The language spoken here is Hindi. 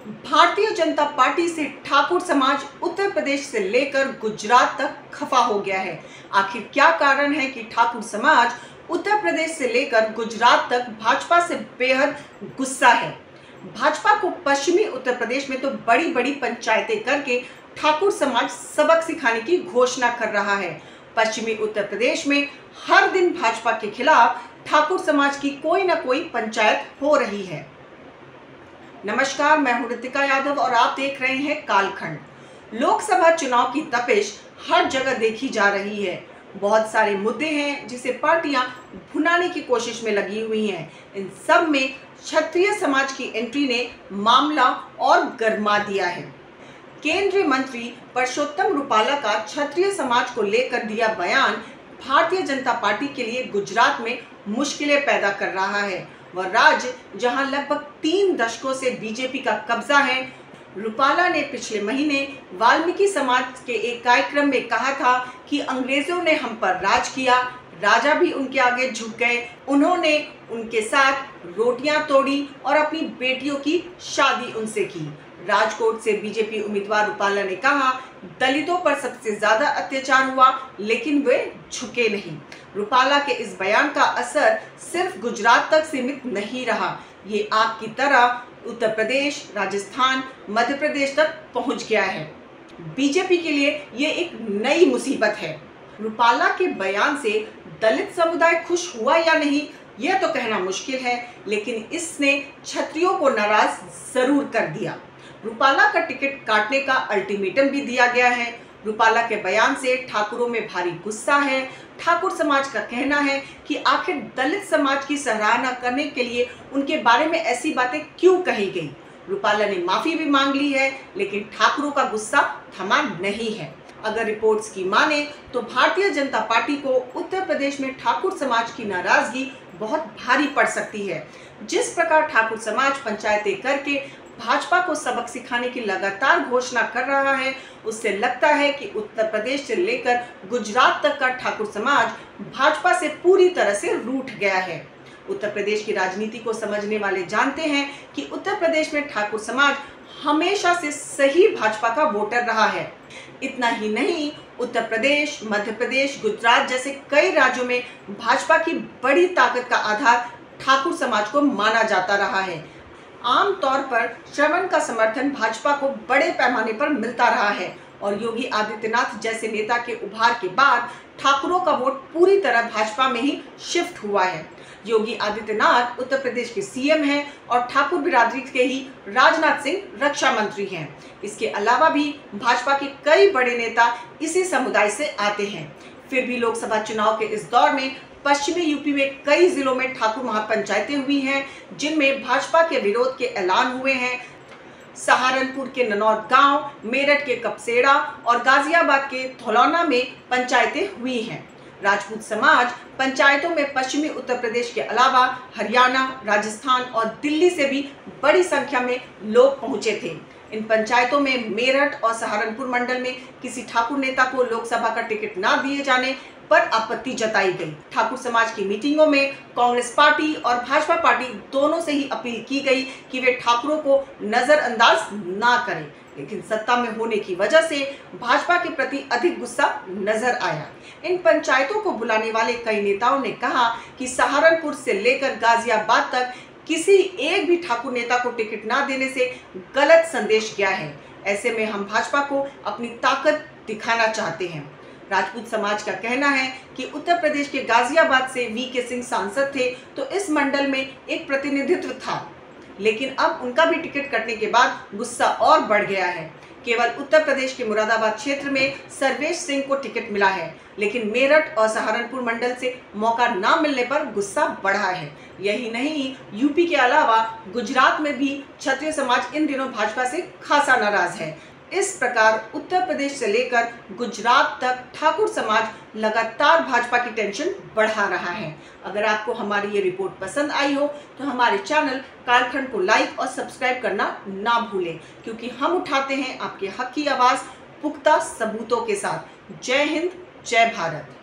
भारतीय जनता पार्टी से ठाकुर समाज उत्तर प्रदेश से लेकर गुजरात तक खफा हो गया है। आखिर क्या कारण है कि ठाकुर समाज उत्तर प्रदेश से लेकर गुजरात तक भाजपा से बेहद गुस्सा है। भाजपा को पश्चिमी उत्तर प्रदेश में तो बड़ी बड़ी पंचायतें करके ठाकुर समाज सबक सिखाने की घोषणा कर रहा है। पश्चिमी उत्तर प्रदेश में हर दिन भाजपा के खिलाफ ठाकुर समाज की कोई ना कोई पंचायत हो रही है। नमस्कार, मैं हूं ऋतिका यादव और आप देख रहे हैं कालखंड। लोकसभा चुनाव की तपिश हर जगह देखी जा रही है। बहुत सारे मुद्दे हैं जिसे पार्टियां भुनाने की कोशिश में लगी हुई हैं। इन सब में क्षत्रिय समाज की एंट्री ने मामला और गरमा दिया है। केंद्रीय मंत्री परषोत्तम रुपाला का क्षत्रिय समाज को लेकर दिया बयान भारतीय जनता पार्टी के लिए गुजरात में मुश्किलें पैदा कर रहा है। वह राज्य जहां लगभग 3 दशकों से बीजेपी का कब्जा है। रुपाला ने पिछले महीने वाल्मीकि समाज के एक कार्यक्रम में कहा था कि अंग्रेजों ने हम पर राज किया, राजा भी उनके आगे झुक गए। उन्होंने उनके साथ रोटियां तोड़ी और अपनी बेटियों की शादी उनसे की। राजकोट से बीजेपी उम्मीदवार रुपाला ने कहा, दलितों पर सबसे ज्यादा अत्याचार हुआ लेकिन वे झुके नहीं। रुपाला के इस बयान का असर सिर्फ गुजरात तक सीमित नहीं रहा, ये आग की तरह उत्तर प्रदेश, राजस्थान, मध्य प्रदेश तक पहुंच गया है। बीजेपी के लिए ये एक नई मुसीबत है। रुपाला के बयान से दलित समुदाय खुश हुआ या नहीं यह तो कहना मुश्किल है, लेकिन इसने क्षत्रियों को नाराज जरूर कर दिया। रुपाला का टिकट काटने का अल्टीमेटम भी दिया गया है। रुपाला के बयान से ठाकुरों में भारी गुस्सा है। ठाकुर समाज का कहना है कि आखिर दलित समाज की सराहना करने के लिए उनके बारे में ऐसी बातें क्यों कही गई। रुपाला ने माफी भी मांग ली है, लेकिन ठाकुरों का गुस्सा थमा नहीं है। अगर रिपोर्ट्स की माने तो भारतीय जनता पार्टी को उत्तर प्रदेश में ठाकुर समाज की नाराजगी बहुत भारी पड़ सकती है। जिस प्रकार ठाकुर समाज पंचायतें करके भाजपा को सबक सिखाने की लगातार घोषणा कर रहा है, उससे लगता है कि उत्तर प्रदेश से लेकर गुजरात तक का ठाकुर समाज भाजपा से पूरी तरह से रूठ गया है। उत्तर प्रदेश की राजनीति को समझने वाले जानते हैं कि उत्तर प्रदेश में ठाकुर समाज हमेशा से सही भाजपा का वोटर रहा है। इतना ही नहीं, उत्तर प्रदेश, मध्य प्रदेश, गुजरात जैसे कई राज्यों में भाजपा की बड़ी ताकत का आधार ठाकुर समाज को माना जाता रहा है। आमतौर पर श्रवण का समर्थन भाजपा को बड़े पैमाने पर मिलता रहा है और योगी आदित्यनाथ जैसे नेता के उभार के बाद ठाकुरों का वोट पूरी तरह भाजपा में ही शिफ्ट हुआ है। योगी आदित्यनाथ उत्तर प्रदेश के सीएम हैं और ठाकुर बिरादरी के ही राजनाथ सिंह रक्षा मंत्री हैं। इसके अलावा भी भाजपा के कई बड़े नेता इसी समुदाय से आते हैं। फिर भी लोकसभा चुनाव के इस दौर में पश्चिमी यूपी में कई जिलों में ठाकुर महापंचायतें हुई हैं, जिनमें भाजपा के विरोध के ऐलान हुए हैं। सहारनपुर के ननौद गांव, मेरठ के कपसेड़ा और गाजियाबाद के थलौना में पंचायतें हुई हैं। राजपूत समाज पंचायतों में पश्चिमी उत्तर प्रदेश के अलावा हरियाणा, राजस्थान और दिल्ली से भी बड़ी संख्या में लोग पहुंचे थे। इन पंचायतों में मेरठ और सहारनपुर मंडल में किसी ठाकुर नेता को लोकसभा का टिकट ना दिए जाने पर आपत्ति जताई गई। ठाकुर समाज की मीटिंगों में कांग्रेस पार्टी और भाजपा पार्टी दोनों से ही अपील की गई कि वे ठाकुरों को नजरअंदाज ना करें, लेकिन सत्ता में होने की वजह से भाजपा के प्रति अधिक गुस्सा नजर आया। इन पंचायतों को बुलाने वाले कई नेताओं ने कहा कि सहारनपुर से लेकर गाजियाबाद तक किसी एक भी ठाकुर नेता को टिकट ना देने से गलत संदेश गया है। ऐसे में हम भाजपा को अपनी ताकत दिखाना चाहते हैं। राजपूत समाज का कहना है कि उत्तर प्रदेश के गाजियाबाद से वीके सिंह सांसद थे तो इस मंडल में एक प्रतिनिधित्व था, लेकिन अब उनका भी टिकट कटने के बाद गुस्सा और बढ़ गया है। केवल उत्तर प्रदेश के मुरादाबाद क्षेत्र में सर्वेश सिंह को टिकट मिला है, लेकिन मेरठ और सहारनपुर मंडल से मौका ना मिलने पर गुस्सा बढ़ा है। यही नहीं, यूपी के अलावा गुजरात में भी क्षत्रिय समाज इन दिनों भाजपा से खासा नाराज है। इस प्रकार उत्तर प्रदेश से लेकर गुजरात तक ठाकुर समाज लगातार भाजपा की टेंशन बढ़ा रहा है। अगर आपको हमारी ये रिपोर्ट पसंद आई हो तो हमारे चैनल कालखंड को लाइक और सब्सक्राइब करना ना भूलें, क्योंकि हम उठाते हैं आपके हक की आवाज़ पुख्ता सबूतों के साथ। जय हिंद, जय भारत।